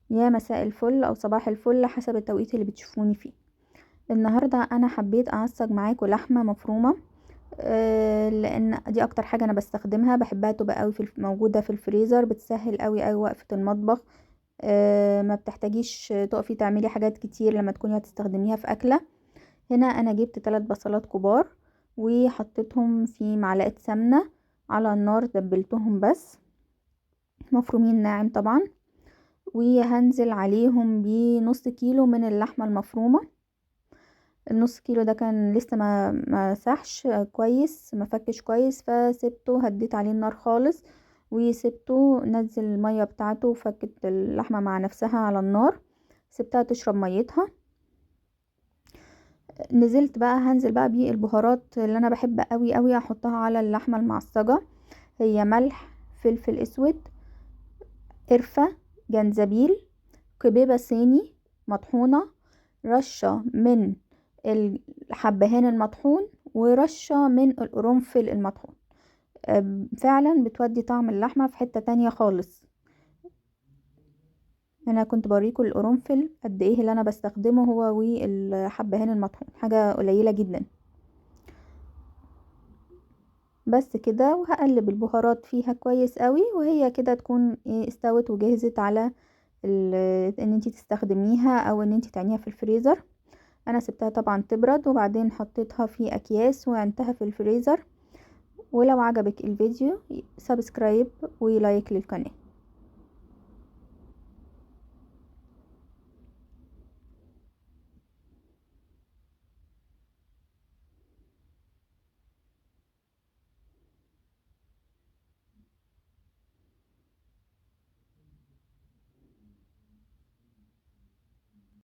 يا مساء الفل او صباح الفل حسب التوقيت اللي بتشوفوني فيه. النهارده انا حبيت اعصج معاكم لحمه مفرومه. لان دي اكتر حاجه انا بستخدمها، بحبها تبقى قوي موجوده في الفريزر، بتسهل قوي وقفه المطبخ. ما بتحتاجيش تقفي تعملي حاجات كتير لما تكوني هتستخدميها في اكله. هنا انا جبت 3 بصلات كبار وحطيتهم في معلقه سمنه على النار، دبلتهم بس مفرومين ناعم طبعا. وهنزل عليهم بنص كيلو من اللحمة المفرومة. النص كيلو ده كان لسه ما سحش كويس، ما فكش كويس، فسبته هديت عليه النار خالص وسبته نزل المية بتاعته وفكت اللحمة مع نفسها على النار، سبتها تشرب ميتها. نزلت بقى هنزل بقى بالبهارات اللي انا بحب قوي احطها على اللحمة المعصجة. هي ملح، فلفل اسود، قرفة، جنزبيل، كبيبة صيني مطحونة، رشة من الحبهان المطحون، ورشة من القرنفل المطحون. فعلا بتودي طعم اللحمة في حتة تانية خالص. انا كنت بوريكم القرنفل قد ايه اللي انا بستخدمه هو والحبهان المطحون، حاجة قليلة جدا. بس كده، وهقلب البهارات فيها كويس قوي، وهي كده تكون استوت وجهزت على ان انتي تستخدميها او ان انتي تعينيها في الفريزر. انا سبتها طبعا تبرد وبعدين حطيتها في اكياس وعنتها في الفريزر. ولو عجبك الفيديو سبسكرايب ولايك للقناة.